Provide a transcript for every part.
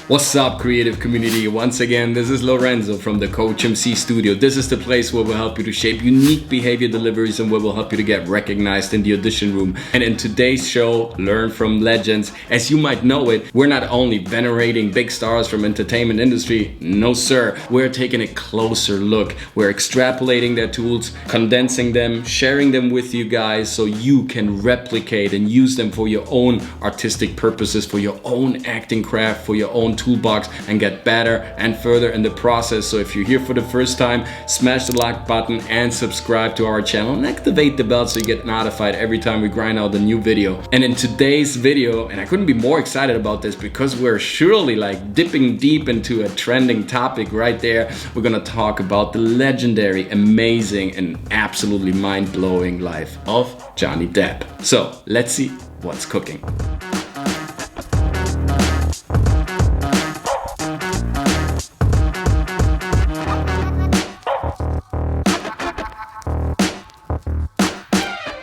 What's up, creative community? Once again, this is Lorenzo from the Coach MC Studio. This is the place where we'll help you to shape unique behavior deliveries and where we'll help you to get recognized in the audition room. And in today's show, Learn from Legends. As you might know it, we're not only venerating big stars from entertainment industry, no sir, we're taking a closer look. We're extrapolating their tools, condensing them, sharing them with you guys so you can replicate and use them for your own artistic purposes, for your own acting craft, for your own toolbox, and get better and further in the process. So if you're here for the first time, smash the like button and subscribe to our channel and activate the bell so you get notified every time we grind out a new video. And in today's video, and I couldn't be more excited about this because we're surely like dipping deep into a trending topic right there. We're gonna talk about the legendary, amazing, and absolutely mind-blowing life of Johnny Depp. So let's see what's cooking.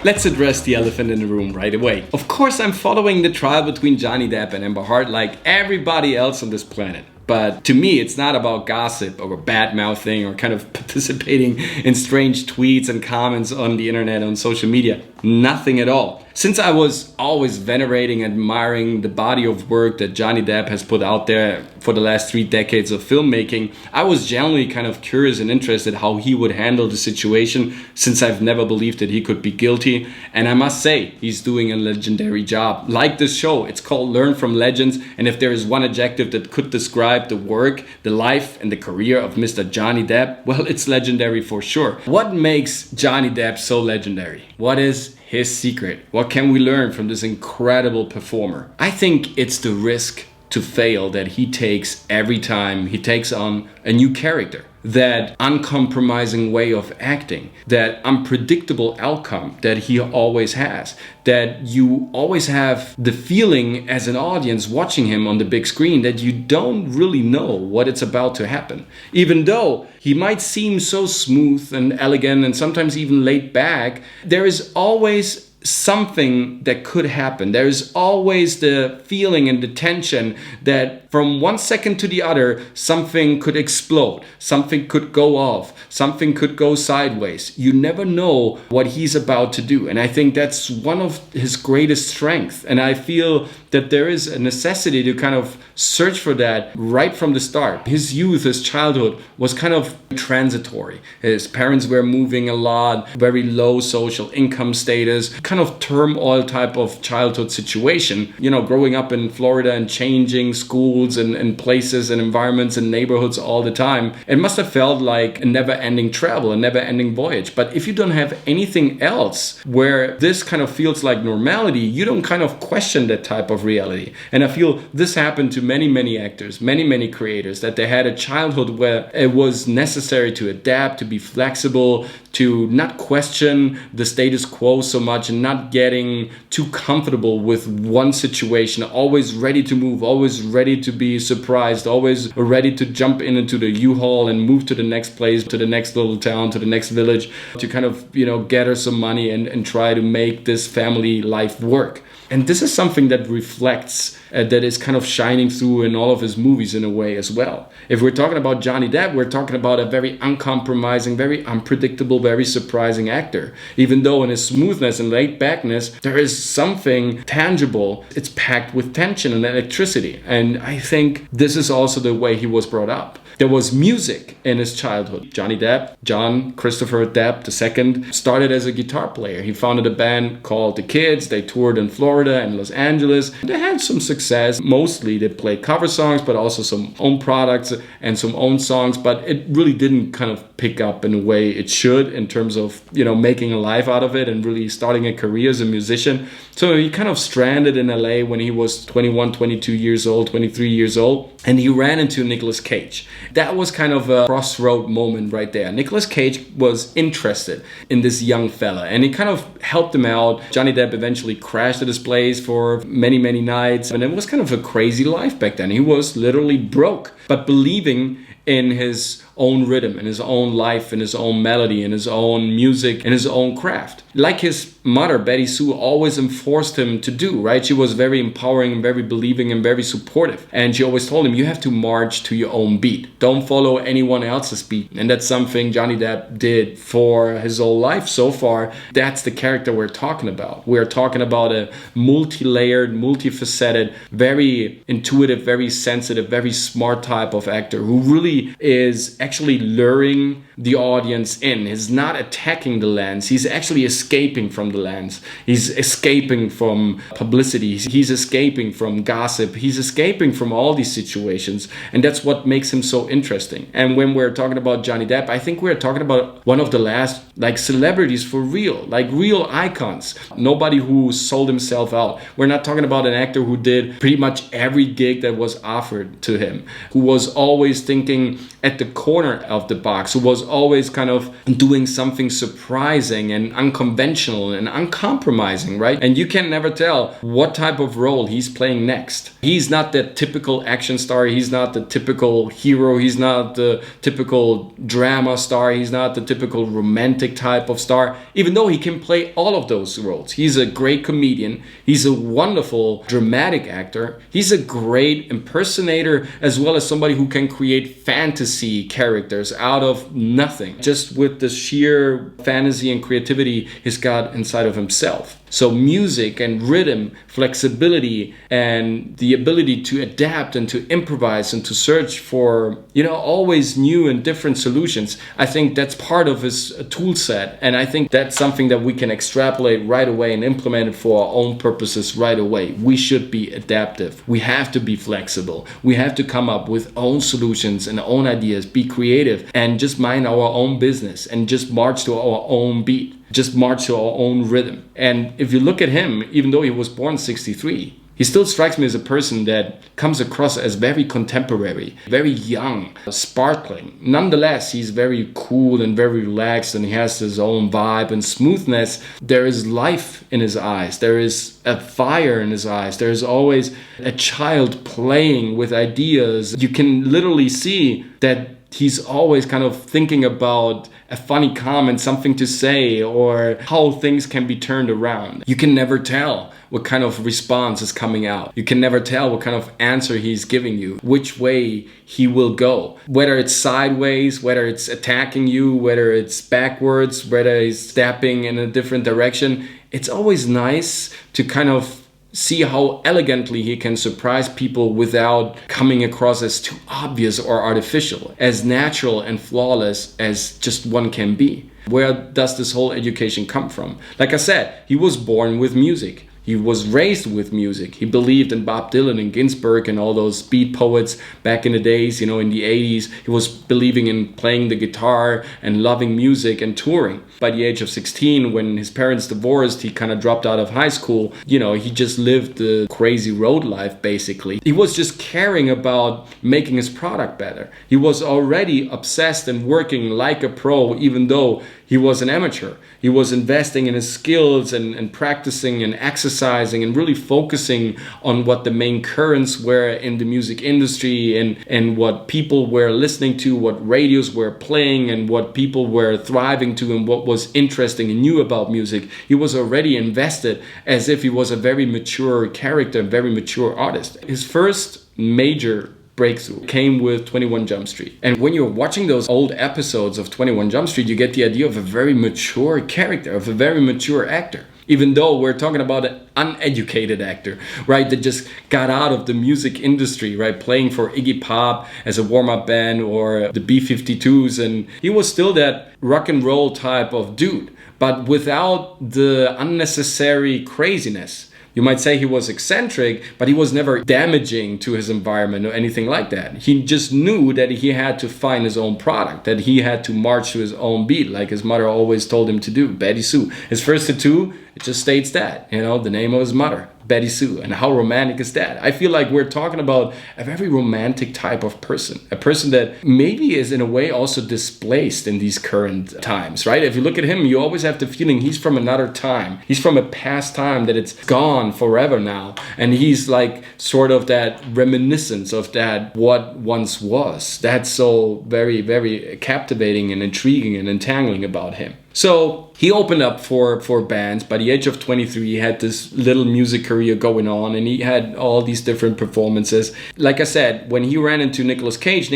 Let's address the elephant in the room right away. Of course, I'm following the trial between Johnny Depp and Amber Heard like everybody else on this planet. But to me, it's not about gossip or bad mouthing or kind of participating in strange tweets and comments on the internet, on social media. Nothing at all. Since I was always venerating and admiring the body of work that Johnny Depp has put out there for the last 3 decades of filmmaking, I was generally kind of curious and interested how he would handle the situation, since I've never believed that he could be guilty. And I must say, he's doing a legendary job. Like this show, it's called Learn from Legends. And if there is one adjective that could describe the work, the life, and the career of Mr. Johnny Depp, well, it's legendary for sure. What makes Johnny Depp so legendary? What is his secret? What can we learn from this incredible performer? I think it's the risk to fail that he takes every time he takes on a new character. That uncompromising way of acting, that unpredictable outcome that he always has, that you always have the feeling as an audience watching him on the big screen that you don't really know what it's about to happen. Even though he might seem so smooth and elegant and sometimes even laid back, there is always something that could happen. There is always the feeling and the tension that from one second to the other, something could explode, something could go off, something could go sideways. You never know what he's about to do. And I think that's one of his greatest strengths. And I feel that there is a necessity to kind of search for that right from the start. His youth, his childhood was kind of transitory. His parents were moving a lot, very low social income status, kind of turmoil type of childhood situation. You know, growing up in Florida and changing schools and places and environments and neighborhoods all the time. It must have felt like a never-ending travel, a never-ending voyage. But if you don't have anything else where this kind of feels like normality, you don't kind of question that type of reality. And I feel this happened to many actors, many creators, that they had a childhood where it was necessary to adapt, to be flexible, to not question the status quo so much and not getting too comfortable with one situation, always ready to move, always ready to be surprised, always ready to jump into the U-Haul and move to the next place, to the next little town, to the next village, to kind of, gather some money and try to make this family life work. And this is something that reflects, that is kind of shining through in all of his movies in a way as well. If we're talking about Johnny Depp, we're talking about a very uncompromising, very unpredictable, very surprising actor. Even though in his smoothness and laid backness, there is something tangible. It's packed with tension and electricity. And I think this is also the way he was brought up. There was music in his childhood. Johnny Depp, John Christopher Depp II, started as a guitar player. He founded a band called The Kids. They toured in Florida and Los Angeles. They had some success. Mostly they played cover songs, but also some own products and some own songs. But it really didn't kind of pick up in a way it should in terms of, making a life out of it and really starting a career as a musician. So he kind of stranded in LA when he was 21, 22 years old, 23 years old. And he ran into Nicolas Cage. That was kind of a crossroad moment right there. Nicolas Cage was interested in this young fella and he kind of helped him out. Johnny Depp eventually crashed at his place for many nights. And it was kind of a crazy life back then. He was literally broke, but believing in his own rhythm, in his own life, in his own melody, in his own music, in his own craft. Like his mother, Betty Sue, always enforced him to do, right? She was very empowering and very believing and very supportive. And she always told him, you have to march to your own beat. Don't follow anyone else's beat. And that's something Johnny Depp did for his whole life so far. That's the character we're talking about. We're talking about a multi-layered, multifaceted, very intuitive, very sensitive, very smart type of actor who really is actually luring the audience in. He's not attacking the lens. He's actually escaping from the lens. He's escaping from publicity. He's escaping from gossip. He's escaping from all these situations. And that's what makes him so interesting. And when we're talking about Johnny Depp, I think we're talking about one of the last like celebrities for real, like real icons. Nobody who sold himself out. We're not talking about an actor who did pretty much every gig that was offered to him, who was always thinking at the corner of the box, who was always kind of doing something surprising and unconventional and uncompromising, right? And you can never tell what type of role he's playing next. He's not the typical action star. He's not the typical hero. He's not the typical drama star. He's not the typical romantic type of star, even though he can play all of those roles. He's a great comedian. He's a wonderful dramatic actor. He's a great impersonator, as well as somebody who can create fantasy characters out of nothing, just with the sheer fantasy and creativity he's got inside of himself. So music and rhythm, flexibility, and the ability to adapt and to improvise and to search for, always new and different solutions. I think that's part of his tool set. And I think that's something that we can extrapolate right away and implement it for our own purposes right away. We should be adaptive. We have to be flexible. We have to come up with own solutions and own ideas, be creative, and just mind our own business and just march to our own beat. Just march to our own rhythm. And if you look at him, even though he was born 63, he still strikes me as a person that comes across as very contemporary, very young, sparkling. Nonetheless, he's very cool and very relaxed, and he has his own vibe and smoothness. There is life in his eyes. There is a fire in his eyes. There's always a child playing with ideas. You can literally see that he's always kind of thinking about a funny comment, something to say, or how things can be turned around. You can never tell what kind of response is coming out. You can never tell what kind of answer he's giving you, which way he will go. Whether it's sideways, whether it's attacking you, whether it's backwards, whether he's stepping in a different direction. It's always nice to kind of see how elegantly he can surprise people without coming across as too obvious or artificial, as natural and flawless as just one can be. Where does this whole education come from? Like I said, he was born with music. He was raised with music. He believed in Bob Dylan and Ginsberg and all those beat poets back in the days, in the 80s. He was believing in playing the guitar and loving music and touring. By the age of 16, when his parents divorced, he kind of dropped out of high school. He just lived the crazy road life, basically. He was just caring about making his product better. He was already obsessed and working like a pro, even though he was an amateur. He was investing in his skills and practicing and exercising and really focusing on what the main currents were in the music industry and what people were listening to, what radios were playing, and what people were thriving to, and what was interesting and new about music. He was already invested as if he was a very mature character, a very mature artist. His first major breakthrough came with 21 Jump Street. And when you're watching those old episodes of 21 Jump Street, you get the idea of a very mature character, of a very mature actor. Even though we're talking about an uneducated actor, right, that just got out of the music industry, right, playing for Iggy Pop as a warm-up band or the B-52s, and he was still that rock and roll type of dude, but without the unnecessary craziness. You might say he was eccentric, but he was never damaging to his environment or anything like that. He just knew that he had to find his own product, that he had to march to his own beat, like his mother always told him to do. Betty Sue. His first tattoo It just states that, the name of his mother, Betty Sue. And how romantic is that? I feel like we're talking about a very romantic type of person, a person that maybe is in a way also displaced in these current times, right? If you look at him, you always have the feeling he's from another time. He's from a past time that it's gone forever now. And he's like sort of that reminiscence of that what once was. That's so very, very captivating and intriguing and entangling about him. So he opened up for bands. By the age of 23, he had this little music career going on, and he had all these different performances. Like I said, when he ran into Nicolas Cage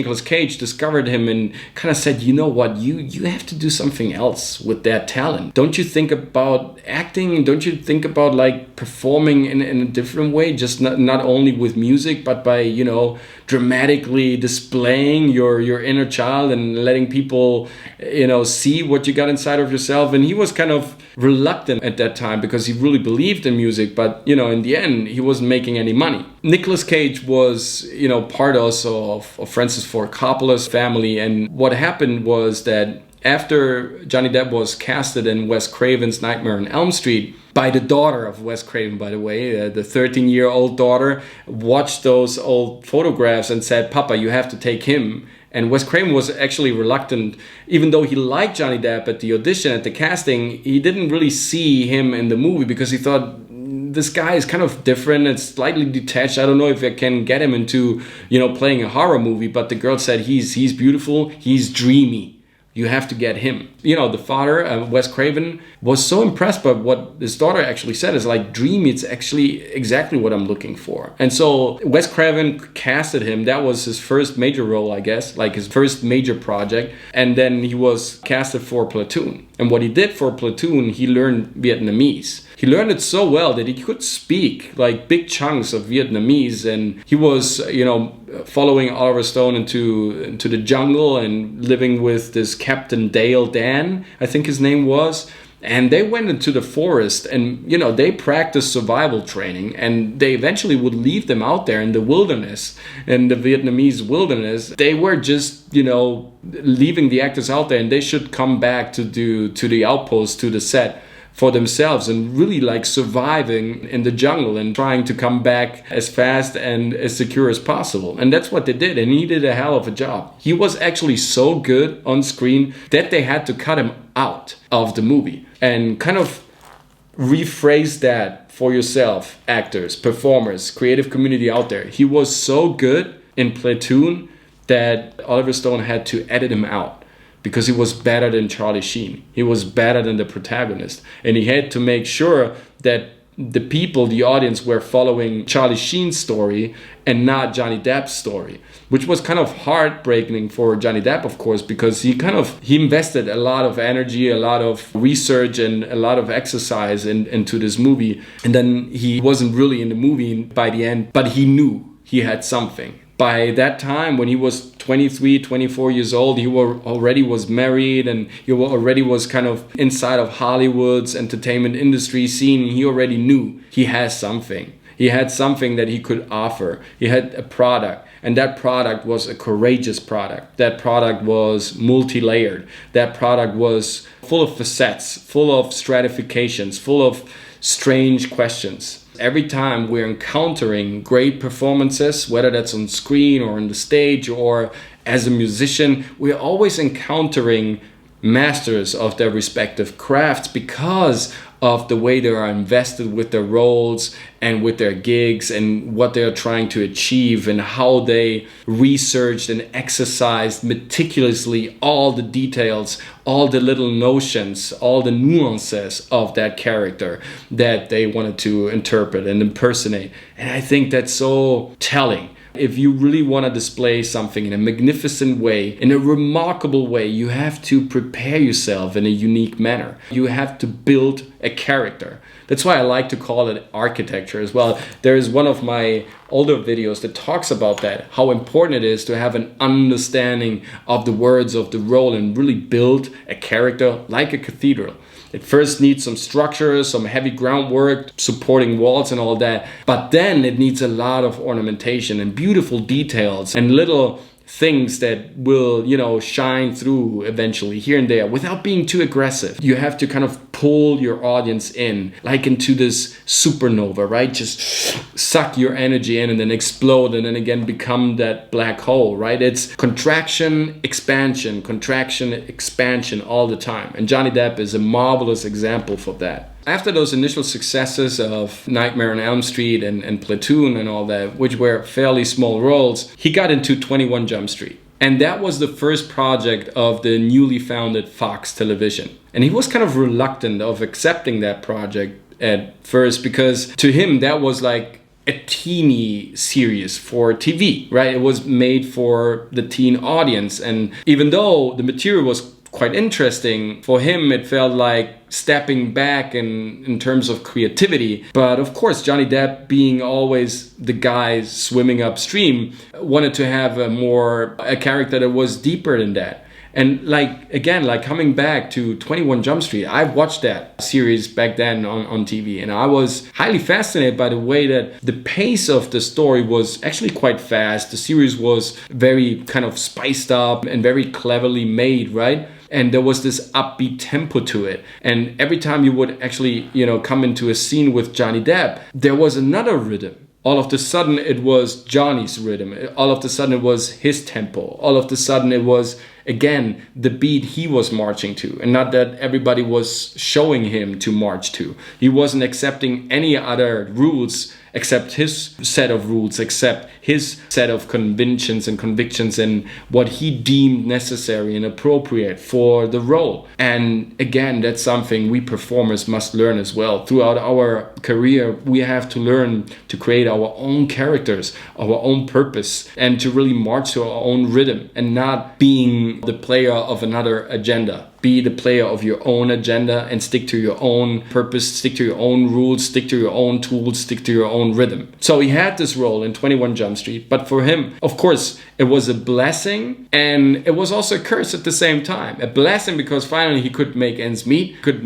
discovered him and kind of said, you know what, you have to do something else with that talent. Don't you think about acting? Don't you think about like performing in a different way? Just not only with music, but by, dramatically displaying your inner child and letting people, see what you got inside of yourself. And he was kind of reluctant at that time because he really believed in music, but in the end he wasn't making any money. Nicolas Cage was part also of Francis Ford Coppola's family, and what happened was that after Johnny Depp was casted in Wes Craven's Nightmare on Elm Street by the daughter of Wes Craven, by the way, the 13-year-old daughter watched those old photographs and said, "Papa, you have to take him." And Wes Craven was actually reluctant, even though he liked Johnny Depp at the audition, at the casting. He didn't really see him in the movie because he thought, this guy is kind of different and slightly detached. I don't know if I can get him into, playing a horror movie. But the girl said, he's beautiful, he's dreamy. You have to get him. The father, Wes Craven, was so impressed by what his daughter actually said. It's like, dreamy, it's actually exactly what I'm looking for. And so Wes Craven casted him. That was his first major role, I guess, like his first major project. And then he was casted for Platoon. And what he did for Platoon, he learned Vietnamese. He learned it so well that he could speak like big chunks of Vietnamese, and he was, following Oliver Stone into the jungle and living with this Captain Dale Dan, I think his name was. And they went into the forest and, they practiced survival training, and they eventually would leave them out there in the wilderness, in the Vietnamese wilderness. They were just, leaving the actors out there, and they should come back to the outpost, to the set for themselves, and really like surviving in the jungle and trying to come back as fast and as secure as possible. And that's what they did, and he did a hell of a job. He was actually so good on screen that they had to cut him out of the movie. And kind of rephrase that for yourself, actors, performers, creative community out there. He was so good in Platoon that Oliver Stone had to edit him out, because he was better than Charlie Sheen. He was better than the protagonist. And he had to make sure that the people, the audience, were following Charlie Sheen's story and not Johnny Depp's story, which was kind of heartbreaking for Johnny Depp, of course, because he invested a lot of energy, a lot of research, and a lot of exercise into this movie. And then he wasn't really in the movie by the end, but he knew he had something. By that time, when he was 23, 24 years old, he already was married, and he already was kind of inside of Hollywood's entertainment industry scene. He already knew he has something. He had something that he could offer. He had a product, and that product was a courageous product. That product was multi-layered. That product was full of facets, full of stratifications, full of strange questions. Every time we're encountering great performances, whether that's on screen or on the stage or as a musician, we're always encountering masters of their respective crafts because of the way they are invested with their roles and with their gigs and what they are trying to achieve, and how they researched and exercised meticulously all the details, all the little notions, all the nuances of that character that they wanted to interpret and impersonate. And I think that's so telling. If you really want to display something in a magnificent way, in a remarkable way, you have to prepare yourself in a unique manner. You have to build a character. That's why I like to call it architecture as well. There is one of my older videos that talks about that, how important it is to have an understanding of the words of the role and really build a character like a cathedral. It first needs some structure, some heavy groundwork, supporting walls and all that. But then it needs a lot of ornamentation and beautiful details and little things that will, shine through eventually here and there without being too aggressive. You have to kind of pull your audience in, like into this supernova, right? Just suck your energy in and then explode and then again become that black hole, right? It's contraction, expansion all the time. And Johnny Depp is a marvelous example for that. After those initial successes of Nightmare on Elm Street and Platoon and all that, which were fairly small roles, he got into 21 Jump Street. And that was the first project of the newly founded Fox Television. And he was kind of reluctant of accepting that project at first because to him that was like a teeny series for TV, right? It was made for the teen audience. And even though the material was quite interesting, for him it felt like stepping back in terms of creativity. But of course, Johnny Depp, being always the guy swimming upstream, wanted to have a character that was deeper than that. And like coming back to 21 Jump Street, I watched that series back then on TV, and I was highly fascinated by the way that the pace of the story was actually quite fast. The series was very kind of spiced up and very cleverly made, right? And there was this upbeat tempo to it. And every time you would actually, come into a scene with Johnny Depp, there was another rhythm. All of a sudden it was Johnny's rhythm. All of a sudden it was his tempo. All of a sudden it was, again, the beat he was marching to, and not that everybody was showing him to march to. He wasn't accepting any other rules except his set of rules, except his set of conventions and convictions and what he deemed necessary and appropriate for the role. And again, that's something we performers must learn as well. Throughout our career, we have to learn to create our own characters, our own purpose, and to really march to our own rhythm and not being the player of another agenda. Be the player of your own agenda and stick to your own purpose, stick to your own rules, stick to your own tools, stick to your own rhythm. So he had this role in 21 Jump Street, but for him, of course, it was a blessing and it was also a curse at the same time. A blessing because finally he could make ends meet, could,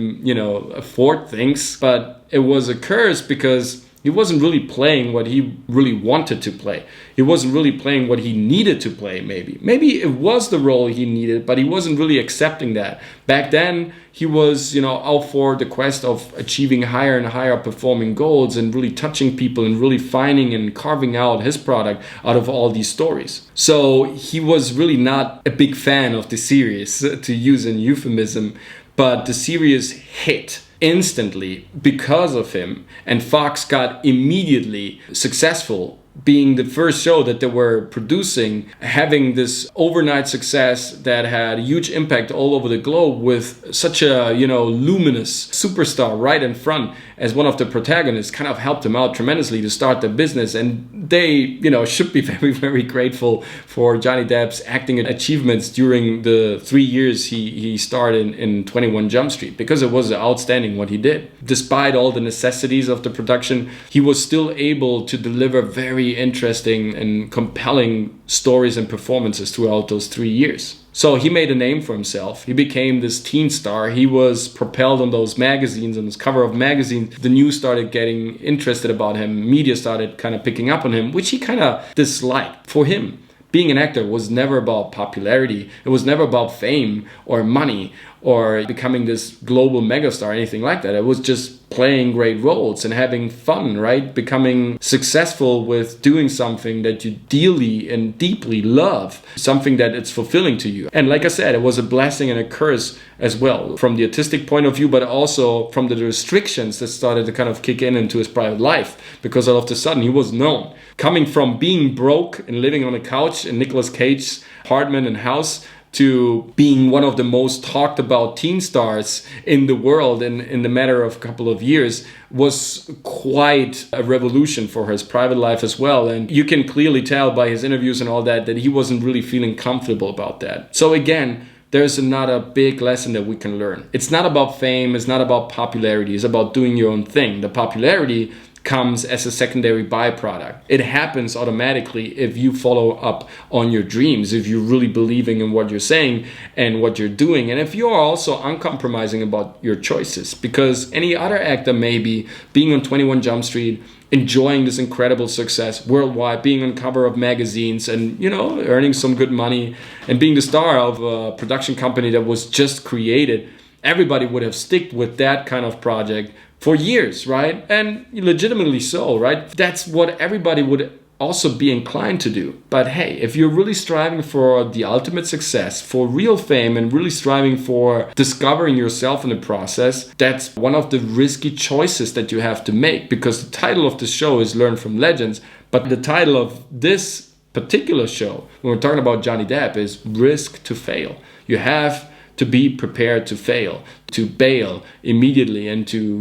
afford things, but it was a curse because he wasn't really playing what he really wanted to play. He wasn't really playing what he needed to play, maybe. Maybe it was the role he needed, but he wasn't really accepting that. Back then, he was, out for the quest of achieving higher and higher performing goals and really touching people and really finding and carving out his product out of all these stories. So he was really not a big fan of the series, to use a euphemism, but the series hit instantly because of him, and Fox got immediately successful, being the first show that they were producing, having this overnight success that had a huge impact all over the globe with such a luminous superstar right in front as one of the protagonists, kind of helped them out tremendously to start the business. And they should be very, very grateful for Johnny Depp's acting achievements during the 3 years he starred in 21 Jump Street, because it was outstanding what he did. Despite all the necessities of the production, he was still able to deliver very interesting and compelling stories and performances throughout those 3 years. So he made a name for himself. He became this teen star. He was propelled on those magazines, on this cover of magazines. The news started getting interested about him. Media started kind of picking up on him, which he kind of disliked. For him, being an actor was never about popularity. It was never about fame or money or becoming this global megastar or anything like that. It was just playing great roles and having fun, right? Becoming successful with doing something that you dearly and deeply love, something that it's fulfilling to you. And like I said, it was a blessing and a curse as well, from the artistic point of view, but also from the restrictions that started to kind of kick in into his private life, because all of a sudden he was known. Coming from being broke and living on a couch in Nicolas Cage's apartment and house to being one of the most talked about teen stars in the world in the matter of a couple of years was quite a revolution for his private life as well. And you can clearly tell by his interviews and all that he wasn't really feeling comfortable about that. So again, there's another big lesson that we can learn. It's not about fame, it's not about popularity, it's about doing your own thing. The popularity comes as a secondary byproduct. It happens automatically if you follow up on your dreams, if you're really believing in what you're saying and what you're doing, and if you're also uncompromising about your choices. Because any other actor may be being on 21 Jump Street, enjoying this incredible success worldwide, being on cover of magazines and, earning some good money and being the star of a production company that was just created, everybody would have sticked with that kind of project for years, right? And legitimately so, right? That's what everybody would also be inclined to do. But hey, if you're really striving for the ultimate success, for real fame, and really striving for discovering yourself in the process, that's one of the risky choices that you have to make, because the title of the show is Learn from Legends, but the title of this particular show, when we're talking about Johnny Depp, is Risk to Fail. You have to be prepared to fail, to bail immediately, and to,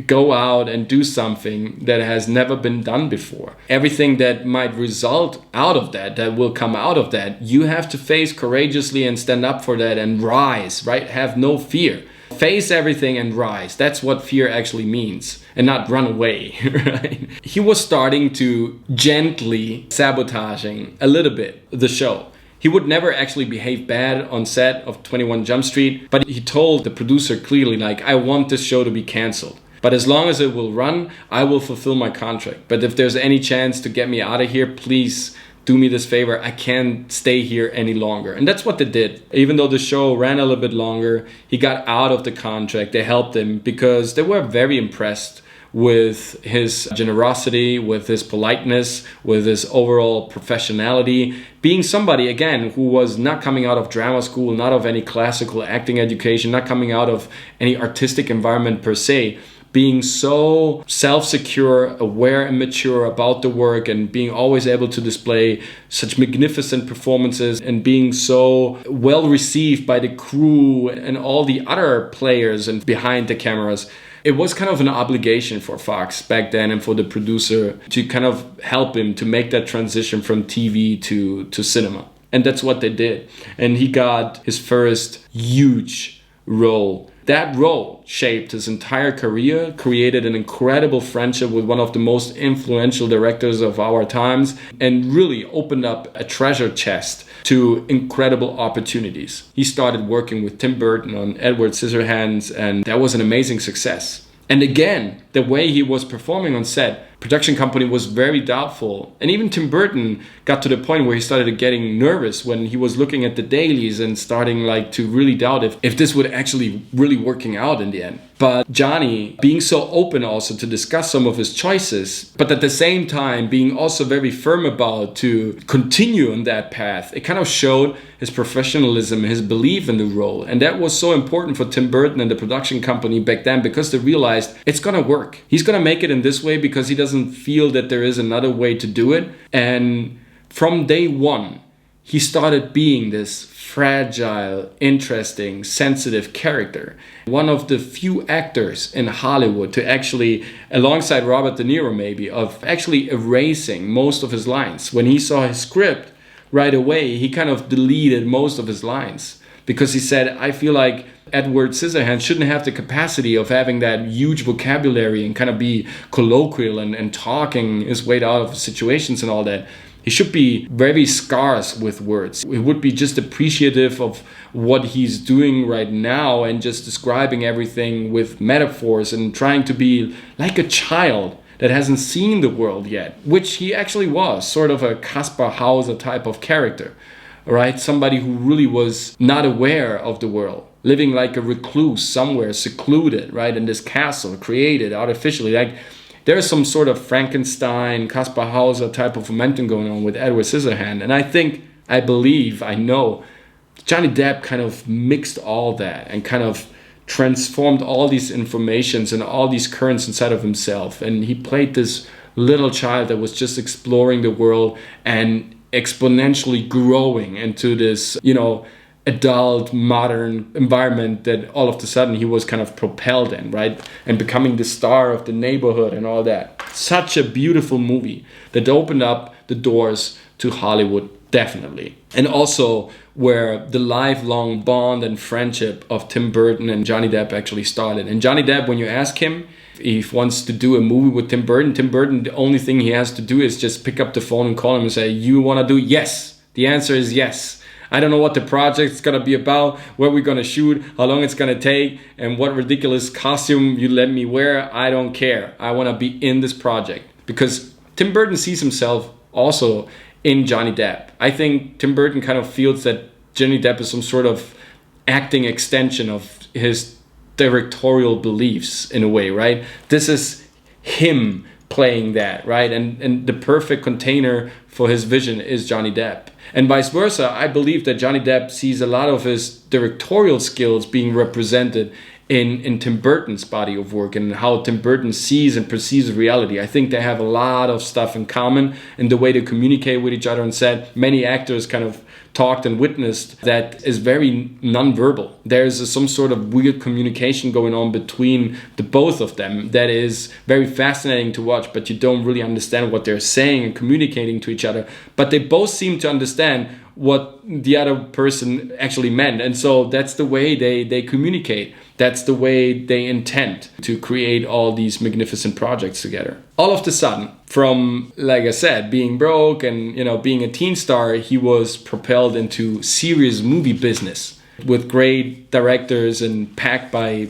go out and do something that has never been done before. Everything that might result out of that will come out of that, you have to face courageously and stand up for that and rise, right? Have no fear. Face everything and rise. That's what fear actually means, and not run away, right? He was starting to gently sabotaging a little bit the show. He would never actually behave bad on set of 21 Jump Street, but he told the producer clearly, like, I want this show to be canceled. But as long as it will run, I will fulfill my contract. But if there's any chance to get me out of here, please do me this favor. I can't stay here any longer. And that's what they did. Even though the show ran a little bit longer, he got out of the contract. They helped him because they were very impressed with his generosity, with his politeness, with his overall professionality, being somebody, again, who was not coming out of drama school, not of any classical acting education, not coming out of any artistic environment per se, being so self-secure, aware and mature about the work, and being always able to display such magnificent performances, and being so well received by the crew and all the other players and behind the cameras. It was kind of an obligation for Fox back then, and for the producer, to kind of help him to make that transition from TV to cinema. And that's what they did. And he got his first huge role. That role shaped his entire career, created an incredible friendship with one of the most influential directors of our times, and really opened up a treasure chest to incredible opportunities. He started working with Tim Burton on Edward Scissorhands, and that was an amazing success. And again, the way he was performing on set, production company was very doubtful. And even Tim Burton got to the point where he started getting nervous when he was looking at the dailies and starting to really doubt if this would actually really working out in the end. But Johnny, being so open also to discuss some of his choices, but at the same time being also very firm about to continue on that path, it kind of showed his professionalism, his belief in the role. And that was so important for Tim Burton and the production company back then, because they realized it's gonna work. He's gonna make it in this way because he doesn't feel that there is another way to do it. And from day one, he started being this fragile, interesting, sensitive character. One of the few actors in Hollywood to actually, alongside Robert De Niro maybe, of actually erasing most of his lines. When he saw his script, right away, he kind of deleted most of his lines, because he said, I feel like Edward Scissorhands shouldn't have the capacity of having that huge vocabulary and kind of be colloquial and talking his way out of situations and all that. He should be very scarce with words. He would be just appreciative of what he's doing right now and just describing everything with metaphors and trying to be like a child that hasn't seen the world yet, which he actually was, sort of a Kaspar Hauser type of character, right? Somebody who really was not aware of the world, living like a recluse somewhere, secluded, right, in this castle created artificially. Like, there's some sort of Frankenstein, Kaspar Hauser type of momentum going on with Edward Scissorhands. And I believe, I know, Johnny Depp kind of mixed all that and kind of transformed all these informations and all these currents inside of himself. And he played this little child that was just exploring the world and exponentially growing into this, adult, modern environment that all of a sudden he was kind of propelled in, right? And becoming the star of the neighborhood and all that. Such a beautiful movie that opened up the doors to Hollywood, definitely. And also where the lifelong bond and friendship of Tim Burton and Johnny Depp actually started. And Johnny Depp, when you ask him if he wants to do a movie with Tim Burton, the only thing he has to do is just pick up the phone and call him and say, you want to do? Yes. The answer is yes. I don't know what the project's going to be about, where we're going to shoot, how long it's going to take, and what ridiculous costume you let me wear. I don't care. I want to be in this project. Because Tim Burton sees himself also in Johnny Depp. I think Tim Burton kind of feels that Johnny Depp is some sort of acting extension of his directorial beliefs in a way, right? This is him playing that, right? And the perfect container for his vision is Johnny Depp. And vice versa, I believe that Johnny Depp sees a lot of his directorial skills being represented in Tim Burton's body of work and how Tim Burton sees and perceives reality. I think they have a lot of stuff in common in the way they communicate with each other on set. Many actors kind of talked and witnessed that is very nonverbal. There's some sort of weird communication going on between the both of them that is very fascinating to watch, but you don't really understand what they're saying and communicating to each other. But they both seem to understand what the other person actually meant. And so that's the way they communicate. That's the way they intend to create all these magnificent projects together. All of a sudden, from, like I said, being broke and, being a teen star, he was propelled into serious movie business with great directors and packed by,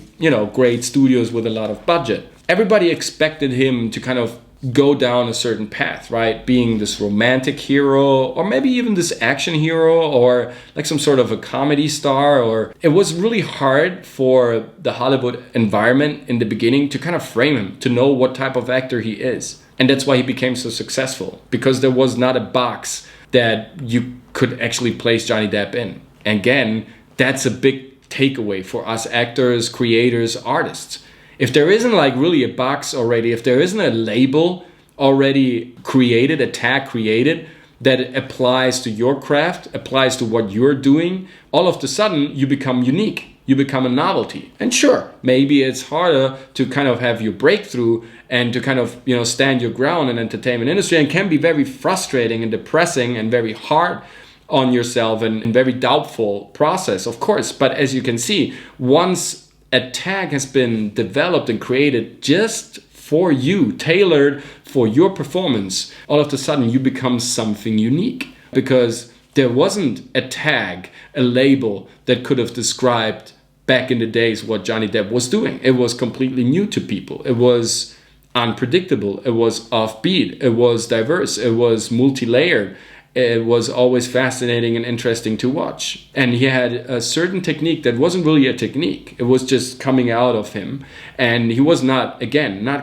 great studios with a lot of budget. Everybody expected him to kind of go down a certain path, right? Being this romantic hero, or maybe even this action hero, or like some sort of a comedy star. Or it was really hard for the Hollywood environment in the beginning to kind of frame him, to know what type of actor he is. And that's why he became so successful, because there was not a box that you could actually place Johnny Depp in. And again, that's a big takeaway for us actors, creators, artists. If there isn't like really a box already, if there isn't a label already created, a tag created that applies to your craft, applies to what you're doing, all of a sudden you become unique. You become a novelty. And sure, maybe it's harder to kind of have your breakthrough and to kind of, stand your ground in the entertainment industry, and can be very frustrating and depressing and very hard on yourself and very doubtful process, of course. But as you can see, once a tag has been developed and created just for you, tailored for your performance, all of a sudden you become something unique, because there wasn't a tag, a label that could have described back in the days what Johnny Depp was doing. It was completely new to people. It was unpredictable. It was offbeat. It was diverse. It was multi-layered. It was always fascinating and interesting to watch. And he had a certain technique that wasn't really a technique. It was just coming out of him. And he was not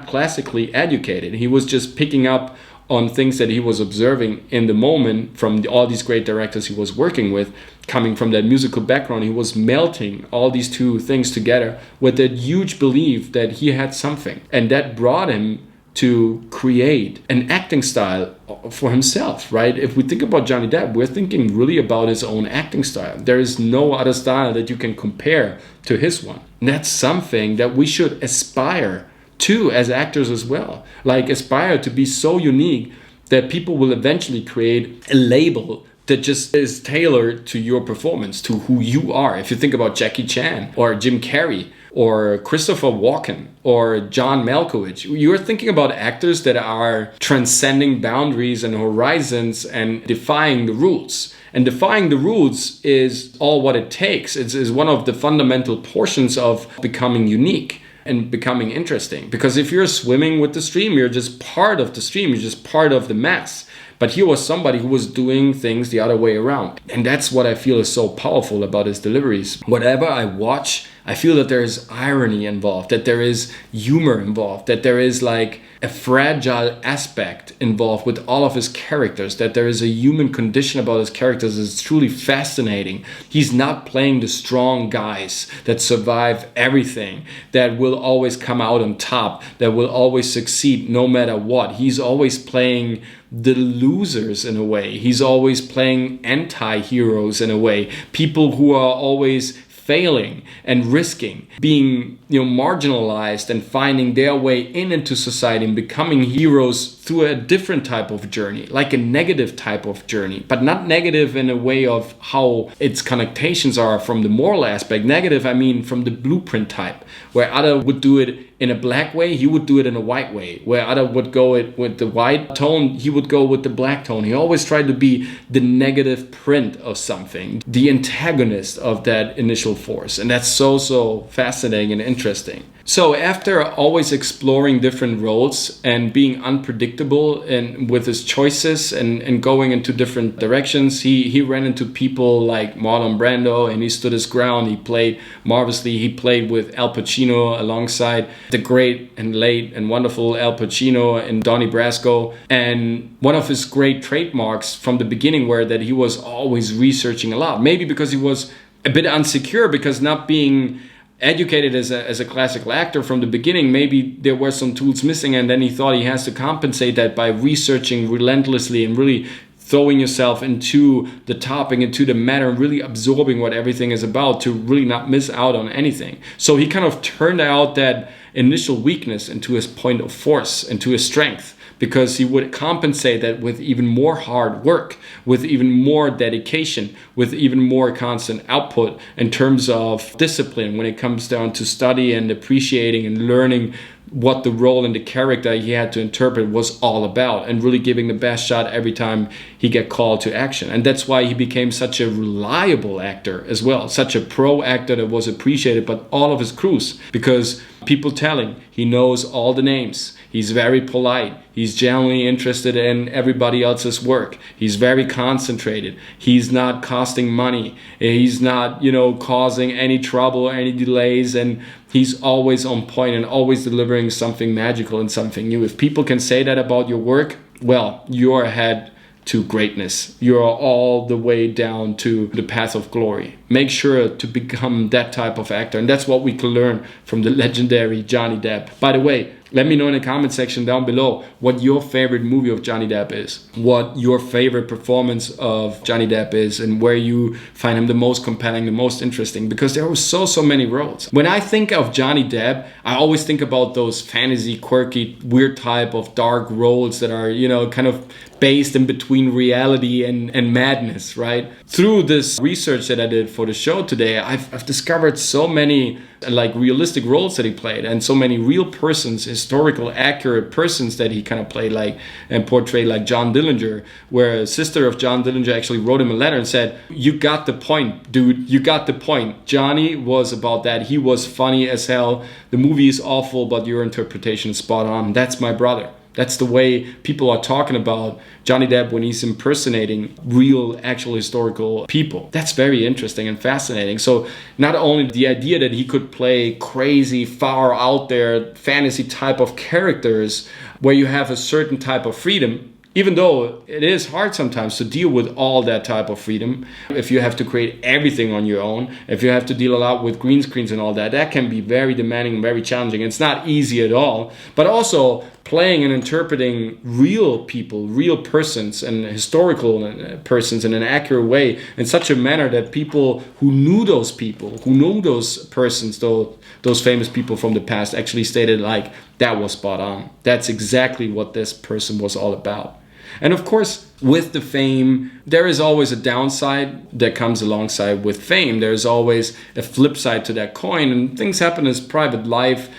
classically educated. He was just picking up on things that he was observing in the moment from all these great directors he was working with. Coming from that musical background, he was melting all these two things together with that huge belief that he had something. And that brought him to create an acting style for himself, right? If we think about Johnny Depp, we're thinking really about his own acting style. There is no other style that you can compare to his one. And that's something that we should aspire to as actors as well. Like, aspire to be so unique that people will eventually create a label that just is tailored to your performance, to who you are. If you think about Jackie Chan or Jim Carrey or Christopher Walken or John Malkovich, you're thinking about actors that are transcending boundaries and horizons and defying the rules. And defying the rules is all what it takes. It's one of the fundamental portions of becoming unique and becoming interesting. Because if you're swimming with the stream, you're just part of the stream, you're just part of the mass. But he was somebody who was doing things the other way around. And that's what I feel is so powerful about his deliveries. Whatever I watch, I feel that there is irony involved, that there is humor involved, that there is like a fragile aspect involved with all of his characters, that there is a human condition about his characters that's truly fascinating. He's not playing the strong guys that survive everything, that will always come out on top, that will always succeed no matter what. He's always playing the losers in a way. He's always playing anti-heroes in a way. People who are always failing and risking, being marginalized and finding their way into society and becoming heroes through a different type of journey, like a negative type of journey, but not negative in a way of how its connotations are from the moral aspect. Negative, I mean from the blueprint type, where other would do it in a black way, he would do it in a white way. Where other would go it with the white tone, he would go with the black tone. He always tried to be the negative print of something, the antagonist of that initial force. And that's so fascinating and interesting. So after always exploring different roles and being unpredictable and with his choices and going into different directions, he ran into people like Marlon Brando, and he stood his ground. He played marvelously. He played with Al Pacino alongside the great and late and wonderful Al Pacino and Donnie Brasco. And one of his great trademarks from the beginning were that he was always researching a lot. Maybe because he was a bit insecure, because not being educated as a classical actor from the beginning, maybe there were some tools missing, and then he thought he has to compensate that by researching relentlessly and really throwing yourself into the topic, into the matter, and really absorbing what everything is about to really not miss out on anything. So he kind of turned out that initial weakness into his point of force, into his strength, because he would compensate that with even more hard work, with even more dedication, with even more constant output in terms of discipline when it comes down to study and appreciating and learning what the role and the character he had to interpret was all about, and really giving the best shot every time he get called to action. And that's why he became such a reliable actor as well, such a pro actor that was appreciated by all of his crews, because people tell him he knows all the names, he's very polite, he's genuinely interested in everybody else's work, he's very concentrated, he's not costing money, he's not, causing any trouble or any delays, and he's always on point and always delivering something magical and something new. If people can say that about your work, well, you're ahead to greatness. You're all the way down to the path of glory. Make sure to become that type of actor. And that's what we can learn from the legendary Johnny Depp. By the way, let me know in the comment section down below what your favorite movie of Johnny Depp is, what your favorite performance of Johnny Depp is, and where you find him the most compelling, the most interesting, because there were so many roles. When I think of Johnny Depp, I always think about those fantasy, quirky, weird type of dark roles that are, kind of based in between reality and madness, right? Through this research that I did for the show today, I've discovered so many like realistic roles that he played, and so many real persons, historical, accurate persons that he kind of played like and portrayed, like John Dillinger, where a sister of John Dillinger actually wrote him a letter and said, "You got the point, dude. You got the point. Johnny was about that. He was funny as hell. The movie is awful, but your interpretation is spot on. That's my brother." That's the way people are talking about Johnny Depp when he's impersonating real, actual historical people. That's very interesting and fascinating. So not only the idea that he could play crazy, far out there, fantasy type of characters where you have a certain type of freedom, even though it is hard sometimes to deal with all that type of freedom, if you have to create everything on your own, if you have to deal a lot with green screens and all that, that can be very demanding and very challenging. It's not easy at all. But also playing and interpreting real people, real persons, and historical persons in an accurate way, in such a manner that people who knew those people, who know those persons, those famous people from the past, actually stated like, that was spot on. That's exactly what this person was all about. And of course, with the fame, there is always a downside that comes alongside with fame. There's always a flip side to that coin, and things happen in his private life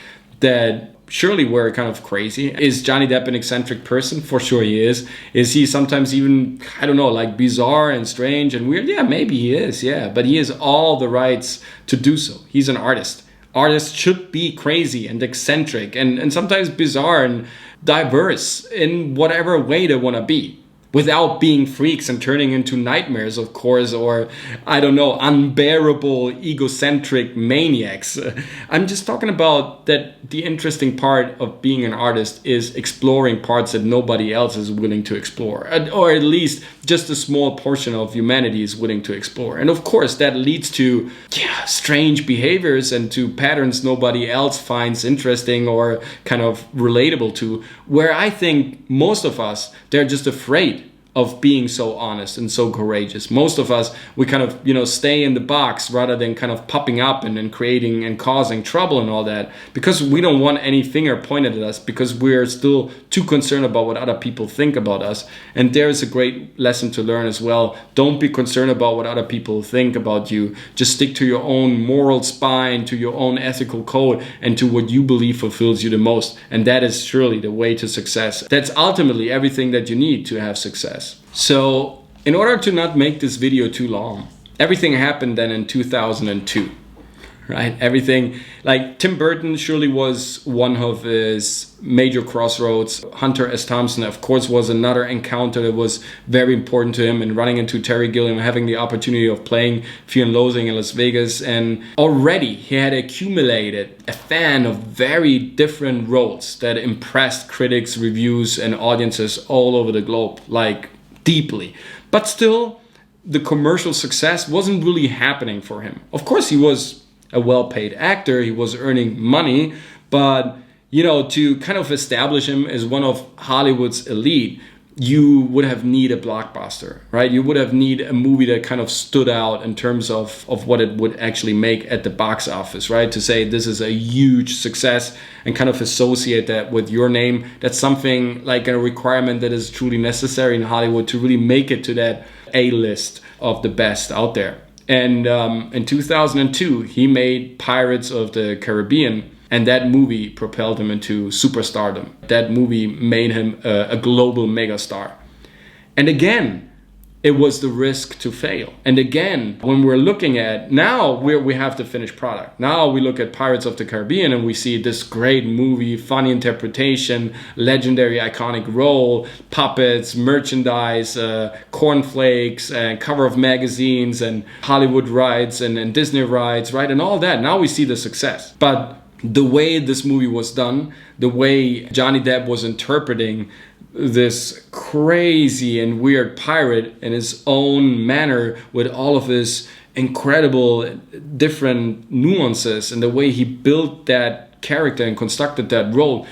that surely were kind of crazy. Is Johnny Depp an eccentric person? For sure he is. Is he sometimes even, like bizarre and strange and weird? Yeah, maybe he is, yeah. But he has all the rights to do so. He's an artist. Artists should be crazy and eccentric and sometimes bizarre and diverse in whatever way they want to be, without being freaks and turning into nightmares, of course, or unbearable egocentric maniacs. I'm just talking about that the interesting part of being an artist is exploring parts that nobody else is willing to explore, or at least just a small portion of humanity is willing to explore. And of course that leads to strange behaviors and to patterns nobody else finds interesting or kind of relatable to, where I think most of us, they're just afraid of being so honest and so courageous. Most of us, we kind of, stay in the box rather than kind of popping up and creating and causing trouble and all that, because we don't want any finger pointed at us, because we're still too concerned about what other people think about us. And there's a great lesson to learn as well. Don't be concerned about what other people think about you. Just stick to your own moral spine, to your own ethical code, and to what you believe fulfills you the most. And that is surely the way to success. That's ultimately everything that you need to have success. So in order to not make this video too long, everything happened then in 2002. right? Everything, like Tim Burton surely was one of his major crossroads. Hunter S. Thompson, of course, was another encounter that was very important to him, and running into Terry Gilliam, having the opportunity of playing Fear and Loathing in Las Vegas. And already he had accumulated a fan of very different roles that impressed critics, reviews, and audiences all over the globe, like deeply. But still, the commercial success wasn't really happening for him. Of course, he was a well-paid actor, he was earning money, but to kind of establish him as one of Hollywood's elite, you would have need a blockbuster, right? You would have need a movie that kind of stood out in terms of what it would actually make at the box office, right? To say this is a huge success and kind of associate that with your name. That's something like a requirement that is truly necessary in Hollywood to really make it to that A-list of the best out there. And in 2002, he made Pirates of the Caribbean, and that movie propelled him into superstardom. That movie made him a global megastar. And again, it was the risk to fail. And again, when we're looking at, now we have the finished product. Now we look at Pirates of the Caribbean and we see this great movie, funny interpretation, legendary iconic role, puppets, merchandise, cornflakes, and cover of magazines, and Hollywood rides and Disney rides, right? And all that. Now we see the success. But the way this movie was done, the way Johnny Depp was interpreting this crazy and weird pirate in his own manner, with all of his incredible different nuances, and the way he built that character and constructed that role.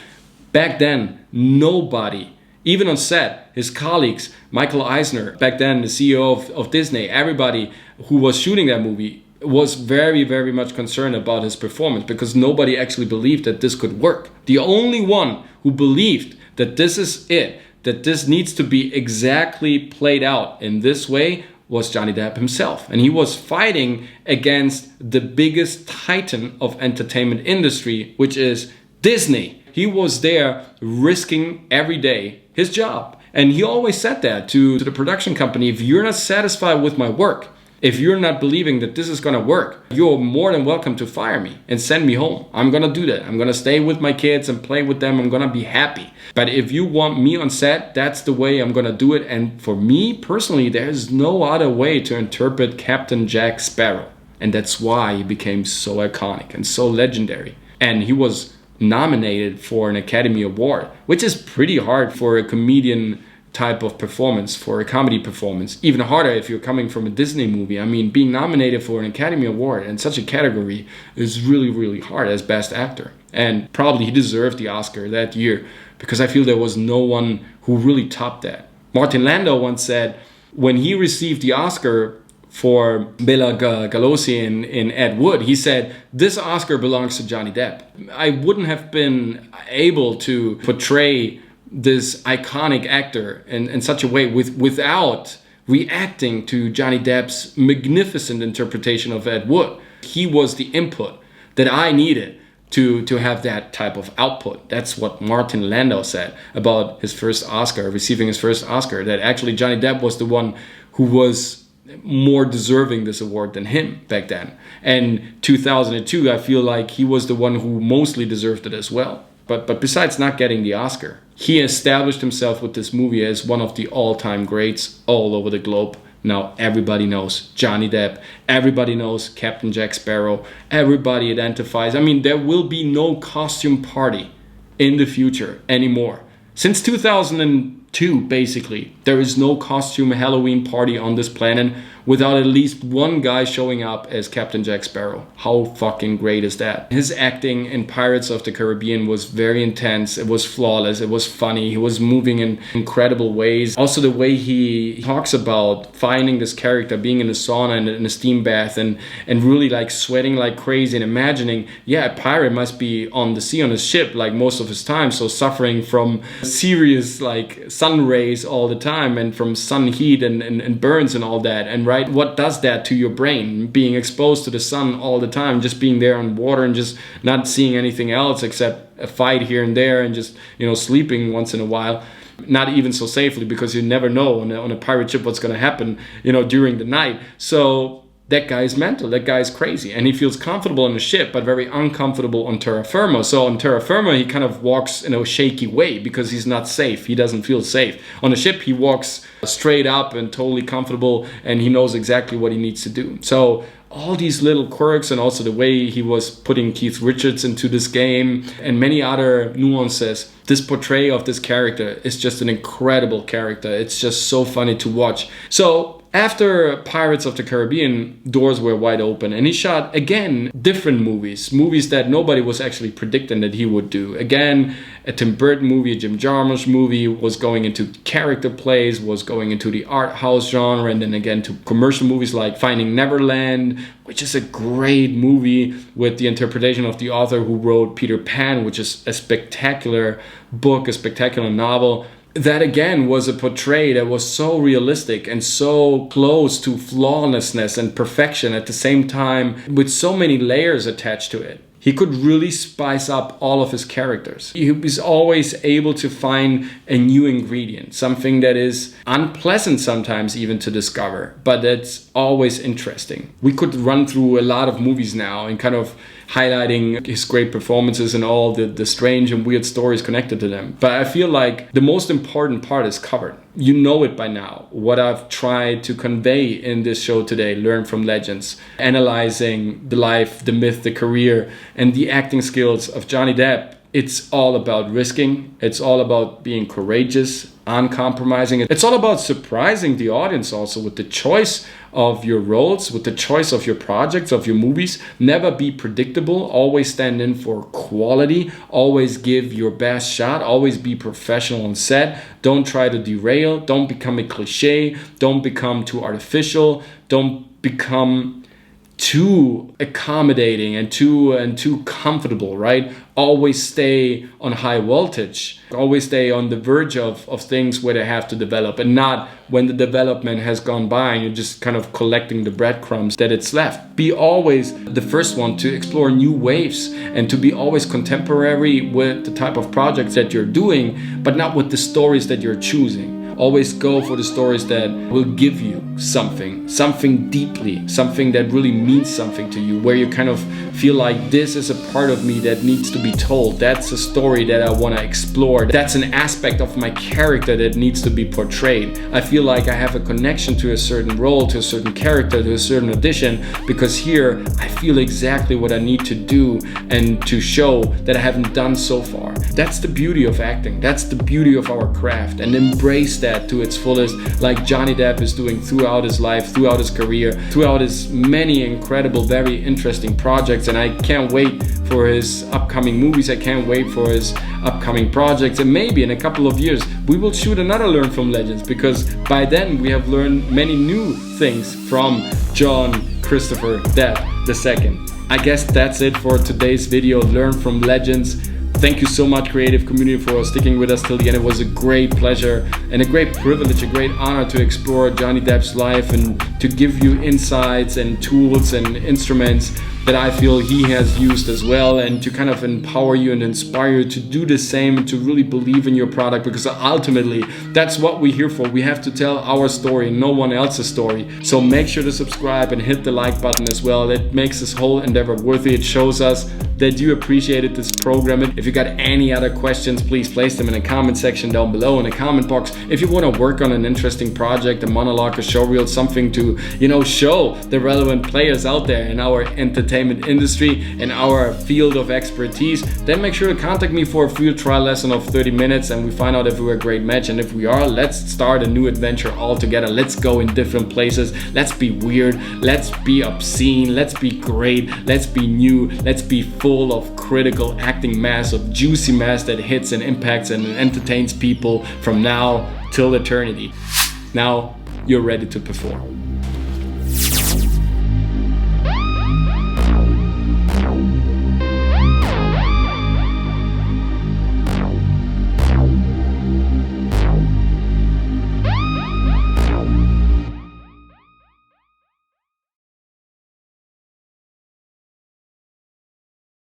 Back then, nobody, even on set, his colleagues, Michael Eisner, back then the CEO of Disney, everybody who was shooting that movie was very, very much concerned about his performance, because nobody actually believed that this could work. The only one who believed that this is it, that this needs to be exactly played out in this way, was Johnny Depp himself. And he was fighting against the biggest titan of entertainment industry, which is Disney. He was there risking every day his job. And he always said that to the production company: if you're not satisfied with my work, if you're not believing that this is going to work, you're more than welcome to fire me and send me home. I'm going to do that. I'm going to stay with my kids and play with them. I'm going to be happy. But if you want me on set, that's the way I'm going to do it. And for me personally, there's no other way to interpret Captain Jack Sparrow. And that's why he became so iconic and so legendary. And he was nominated for an Academy Award, which is pretty hard for a comedian type of performance, for a comedy performance. Even harder if you're coming from a Disney movie. I mean, being nominated for an Academy Award in such a category is really, really hard as Best Actor. And probably he deserved the Oscar that year, because I feel there was no one who really topped that. Martin Landau once said, when he received the Oscar for Bela Lugosi in Ed Wood, he said, this Oscar belongs to Johnny Depp. I wouldn't have been able to portray this iconic actor in such a way without reacting to Johnny Depp's magnificent interpretation of Ed Wood. He was the input that I needed to have that type of output. That's what Martin Landau said about his first Oscar, receiving his first Oscar, that actually Johnny Depp was the one who was more deserving this award than him back then. And 2002, I feel like he was the one who mostly deserved it as well. But besides not getting the Oscar, he established himself with this movie as one of the all-time greats all over the globe. Now everybody knows Johnny Depp, everybody knows Captain Jack Sparrow, everybody identifies. I mean, there will be no costume party in the future anymore. Since 2002, basically, there is no costume Halloween party on this planet without at least one guy showing up as Captain Jack Sparrow. How fucking great is that? His acting in Pirates of the Caribbean was very intense. It was flawless. It was funny. He was moving in incredible ways. Also, the way he talks about finding this character, being in a sauna and in a steam bath, and really like sweating like crazy and imagining, yeah, a pirate must be on the sea on his ship like most of his time, so suffering from serious like sun rays all the time, and from sun heat and burns and all that. And right, what does that to your brain, being exposed to the sun all the time, just being there on water and just not seeing anything else except a fight here and there, and just, you know, sleeping once in a while, not even so safely, because you never know on a pirate ship what's going to happen, you know, during the night. So that guy is mental, that guy is crazy. And he feels comfortable on the ship, but very uncomfortable on terra firma. So on terra firma, he kind of walks in a shaky way because he's not safe. He doesn't feel safe. On the ship, he walks straight up and totally comfortable, and he knows exactly what he needs to do. So all these little quirks, and also the way he was putting Keith Richards into this game and many other nuances, this portrayal of this character is just an incredible character. It's just so funny to watch. So after Pirates of the Caribbean, doors were wide open, and he shot, again, different movies that nobody was actually predicting that he would do. Again, a Tim Burton movie, a Jim Jarmusch movie, was going into character plays, was going into the art house genre, and then again to commercial movies like Finding Neverland, which is a great movie with the interpretation of the author who wrote Peter Pan, which is a spectacular book, a spectacular novel. That again was a portray that was so realistic and so close to flawlessness and perfection at the same time, with so many layers attached to it. He could really spice up all of his characters. He was always able to find a new ingredient, something that is unpleasant sometimes even to discover, but that's always interesting. We could run through a lot of movies now and kind of highlighting his great performances and all the strange and weird stories connected to them. But I feel like the most important part is covered. You know it by now, what I've tried to convey in this show today, Learn from Legends, analyzing the life, the myth, the career, and the acting skills of Johnny Depp. It's all about risking. It's all about being courageous, uncompromising. It's all about surprising the audience also with the choice of your roles, with the choice of your projects, of your movies. Never be predictable. Always stand in for quality. Always give your best shot. Always be professional on set. Don't try to derail. Don't become a cliche. Don't become too artificial. Don't become too accommodating and too comfortable, right? Always stay on high voltage. Always stay on the verge of things where they have to develop, and not when the development has gone by and you're just kind of collecting the breadcrumbs that it's left. Be always the first one to explore new waves and to be always contemporary with the type of projects that you're doing, but not with the stories that you're choosing. Always go for the stories that will give you something deeply, something that really means something to you, where you kind of feel like this is a part of me that needs to be told. That's a story that I want to explore. That's an aspect of my character that needs to be portrayed. I feel like I have a connection to a certain role, to a certain character, to a certain audition, because here I feel exactly what I need to do and to show that I haven't done so far. That's the beauty of acting. That's the beauty of our craft, and embrace that to its fullest, like Johnny Depp is doing throughout his life, throughout his career, throughout his many incredible, very interesting projects. And I can't wait for his upcoming movies. I can't wait for his upcoming projects, and maybe in a couple of years we will shoot another Learn from Legends, because by then we have learned many new things from John Christopher Depp II. I guess that's it for today's video, Learn from Legends. Thank you so much, creative community, for sticking with us till the end. It was a great pleasure and a great privilege, a great honor to explore Johnny Depp's life and to give you insights and tools and instruments that I feel he has used as well, and to kind of empower you and inspire you to do the same and to really believe in your product, because ultimately that's what we're here for. We have to tell our story, no one else's story. So make sure to subscribe and hit the like button as well. That makes this whole endeavor worthy. It shows us that you appreciated this program. If you got any other questions, please place them in the comment section down below in the comment box. If you want to work on an interesting project, a monologue, a showreel, something to, show the relevant players out there in our entertainment industry and our field of expertise, then make sure to contact me for a free trial lesson of 30 minutes, and we find out if we're a great match. And if we are, let's start a new adventure all together. Let's go in different places. Let's be weird. Let's be obscene. Let's be great. Let's be new. Let's be full of critical acting mass, of juicy mass that hits and impacts and entertains people from now till eternity. Now you're ready to perform.